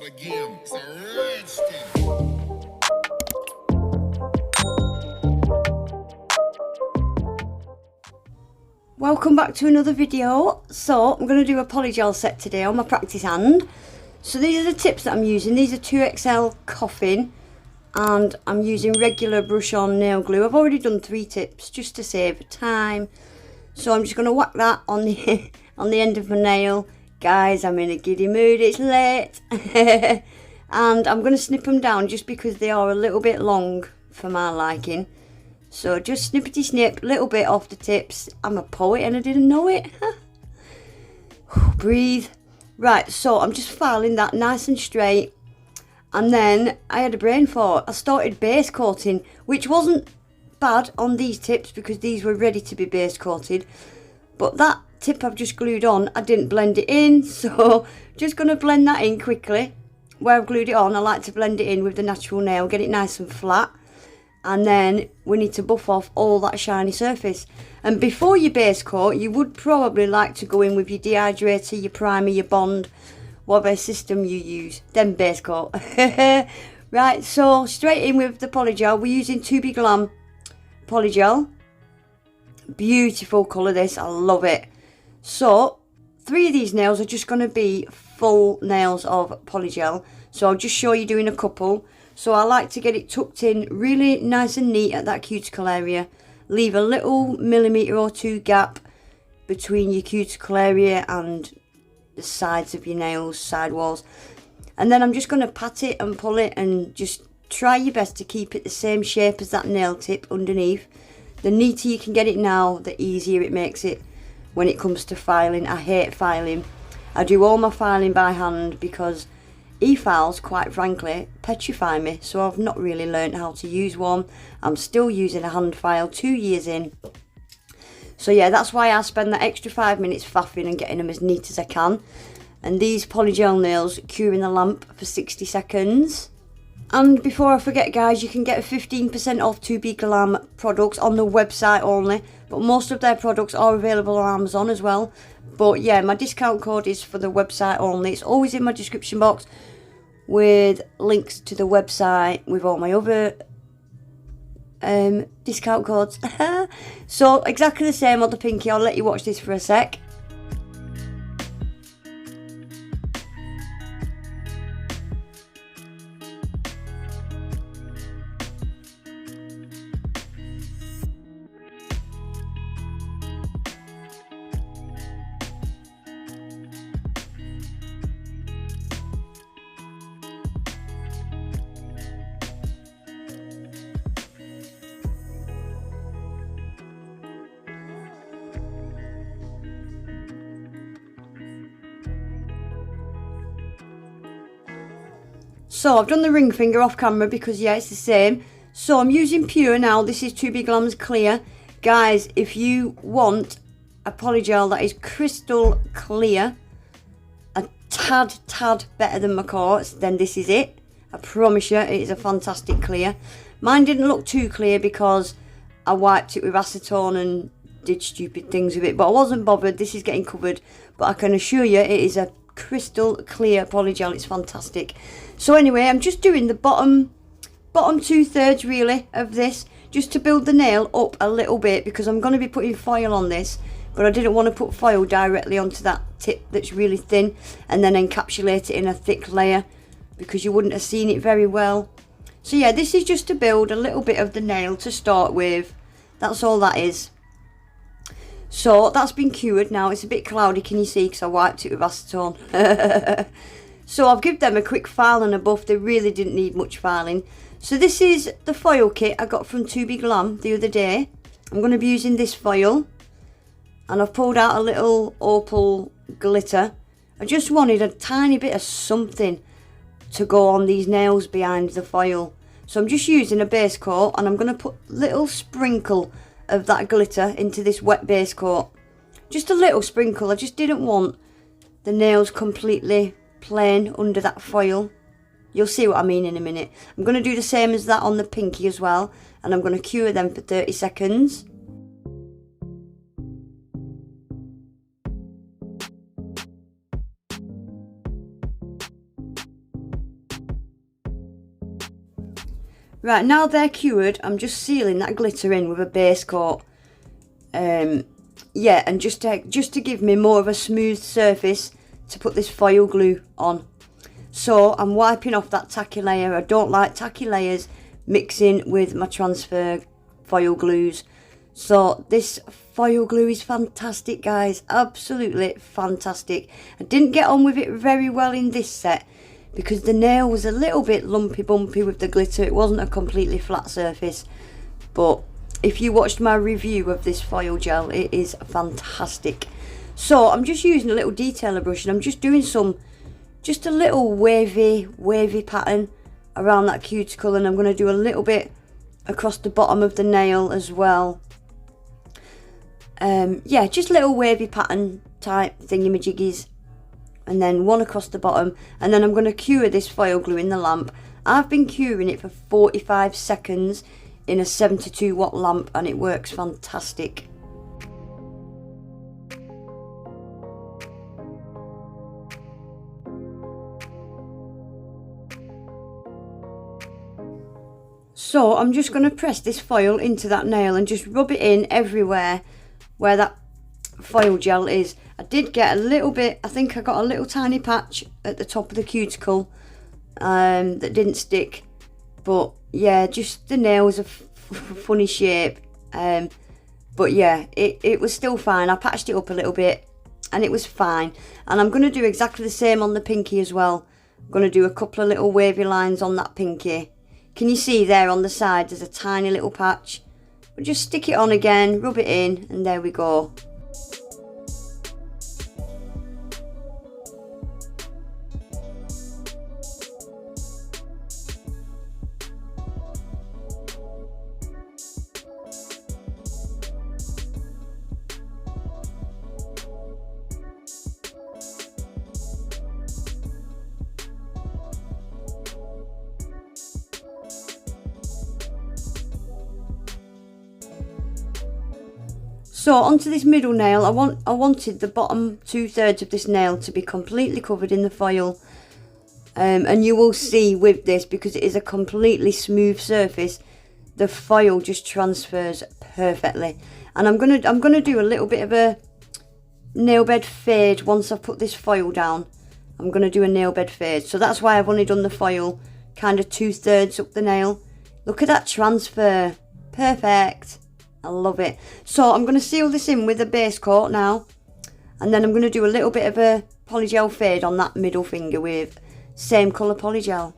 start again. It's a rich thing. Welcome back to another video. So I'm going to do a polygel set today on my practice hand. So these are the tips that I'm using. These are 2XL Coffin, and I'm using regular brush on nail glue. I've already done 3 tips just to save time. So I'm just going to whack that on the on the end of my nail. Guys, I'm in a giddy mood, it's late. And I'm going to snip them down just because they are a little bit long for my liking. So just snippety snip, little bit off the tips. I'm a poet and I didn't know it. Breathe. Right, so I'm just filing that nice and straight. And then I had a brain thought. I started base coating, which wasn't bad on these tips because these were ready to be base coated. But that tip I've just glued on, I didn't blend it in. So just going to blend that in quickly. Where I've glued it on, I like to blend it in with the natural nail, get it nice and flat. And then we need to buff off all that shiny surface. And before you base coat, you would probably like to go in with your dehydrator, your primer, your bond, whatever system you use, then base coat. Right, so straight in with the polygel. We're using Tobe Glam polygel. Beautiful colour this, I love it. So 3 of these nails are just going to be full nails of polygel. So I'll just show you doing a couple. So I like to get it tucked in really nice and neat at that cuticle area. Leave a little millimetre or 2 gap between your cuticle area and the sides of your nails, side walls. And then I'm just going to pat it and pull it and just try your best to keep it the same shape as that nail tip underneath. The neater you can get it now, the easier it makes it when it comes to filing. I hate filing. I do all my filing by hand because e-files, quite frankly, petrify me, so I've not really learned how to use one. I'm still using a hand file 2 years in. So yeah, that's why I spend that extra 5 minutes faffing and getting them as neat as I can. And these polygel nails cure in the lamp for 60 seconds. And before I forget, guys, you can get 15% off Tobe Glam products on the website only, but most of their products are available on Amazon as well. But yeah, my discount code is for the website only. It's always in my description box with links to the website with all my other discount codes. So exactly the same on the pinky. I'll let you watch this for a sec. So I've done the ring finger off camera because yeah, it's the same. So I'm using pure now. This is Tobe Glam's clear. Guys, if you want a polygel that is crystal clear, a tad better than my quartz, then this is it. I promise you, it is a fantastic clear. Mine didn't look too clear because I wiped it with acetone and did stupid things with it, but I wasn't bothered. This is getting covered, but I can assure you it is a crystal clear polygel. It's fantastic. So anyway, I'm just doing the bottom 2/3 really of this, just to build the nail up a little bit, because I'm going to be putting foil on this, but I didn't want to put foil directly onto that tip that's really thin and then encapsulate it in a thick layer, because you wouldn't have seen it very well. So yeah, this is just to build a little bit of the nail to start with. That's all that is. So that's been cured now. It's a bit cloudy, can you see, because I wiped it with acetone. So I've given them a quick file and a buff. They really didn't need much filing. So this is the foil kit I got from Tobe Glam the other day. I'm going to be using this foil, and I've pulled out a little opal glitter. I just wanted a tiny bit of something to go on these nails behind the foil. So I'm just using a base coat, and I'm going to put a little sprinkle of that glitter into this wet base coat. Just a little sprinkle. I just didn't want the nails completely plain under that foil. You'll see what I mean in a minute. I'm going to do the same as that on the pinky as well, and I'm going to cure them for 30 seconds. Right, now they're cured, I'm just sealing that glitter in with a base coat. Yeah, and just to give me more of a smooth surface to put this foil glue on. So I'm wiping off that tacky layer. I don't like tacky layers mixing with my transfer foil glues. So this foil glue is fantastic, guys, absolutely fantastic. I didn't get on with it very well in this set because the nail was a little bit lumpy bumpy with the glitter. It wasn't a completely flat surface, but if you watched my review of this foil gel, it is fantastic. So I'm just using a little detailer brush and I'm just doing just a little wavy pattern around that cuticle, and I'm going to do a little bit across the bottom of the nail as well. Yeah, just little wavy pattern type thingamajiggies, and then one across the bottom, and then I'm going to cure this foil glue in the lamp. I've been curing it for 45 seconds in a 72 watt lamp and it works fantastic. So I'm just going to press this foil into that nail and just rub it in everywhere where that foil gel is. I did get a little bit, I think I got a little tiny patch at the top of the cuticle that didn't stick, but yeah, just the nail was a funny shape, but yeah, it was still fine. I patched it up a little bit and it was fine, and I'm going to do exactly the same on the pinky as well. I'm going to do a couple of little wavy lines on that pinky. Can you see there on the side there's a tiny little patch? But just stick it on again, rub it in, and there we go. So onto this middle nail, I wanted the bottom 2/3 of this nail to be completely covered in the foil, and you will see with this, because it is a completely smooth surface, the foil just transfers perfectly. And I'm gonna do a little bit of a nail bed fade once I've put this foil down. I'm gonna do a nail bed fade, so that's why I've only done the foil kind of 2/3 up the nail. Look at that transfer, perfect. I love it. So I'm going to seal this in with a base coat now, and then I'm going to do a little bit of a polygel fade on that middle finger with same colour polygel.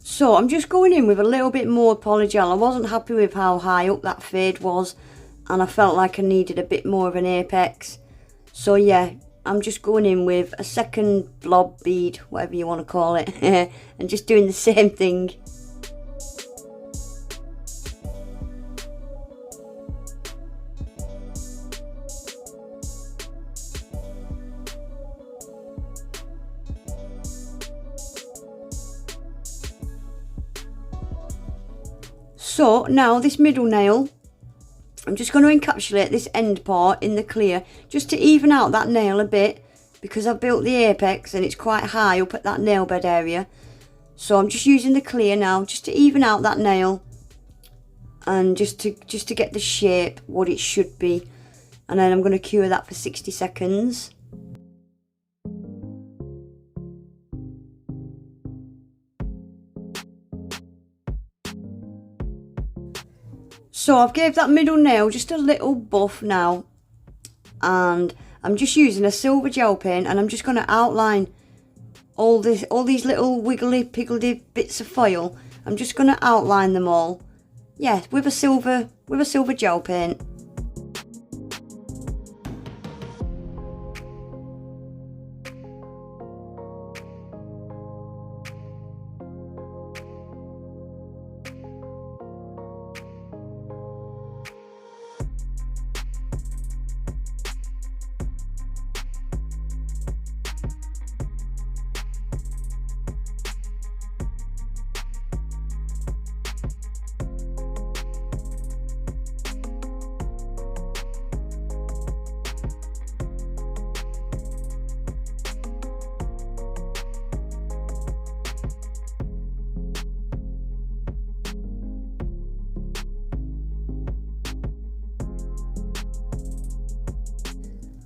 So I'm just going in with a little bit more polygel. I wasn't happy with how high up that fade was, and I felt like I needed a bit more of an apex. So yeah, I'm just going in with a second blob bead, whatever you want to call it, and just doing the same thing. So now this middle nail, I'm just going to encapsulate this end part in the clear just to even out that nail a bit, because I've built the apex and it's quite high up at that nail bed area. So I'm just using the clear now just to even out that nail and just to get the shape what it should be, and then I'm going to cure that for 60 seconds. So I've gave that middle nail just a little buff now, and I'm just using a silver gel pen, and I'm just going to outline all these little wiggly piggledy bits of foil. I'm just going to outline them all, yeah, with a silver gel pen.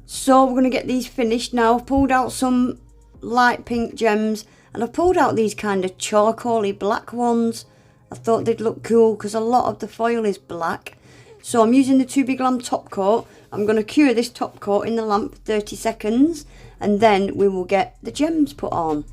So we're going to get these finished now. I've pulled out some light pink gems, and I've pulled out these kind of charcoaly black ones. I thought they'd look cool because a lot of the foil is black. So I'm using the Tobe Glam top coat. I'm going to cure this top coat in the lamp for 30 seconds, and then we will get the gems put on.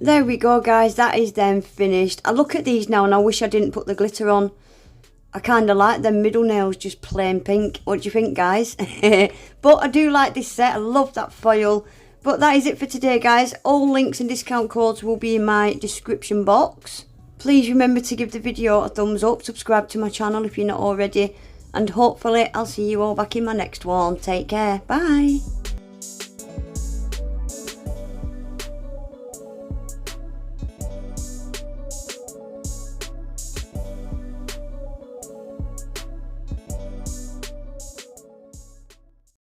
There we go, guys, that is them finished. I look at these now and I wish I didn't put the glitter on. I kind of like them middle nails just plain pink. What do you think, guys? But I do like this set. I love that foil. But that is it for today, guys. All links and discount codes will be in my description box. Please remember to give the video a thumbs up. Subscribe to my channel if you're not already. And hopefully I'll see you all back in my next one. Take care. Bye.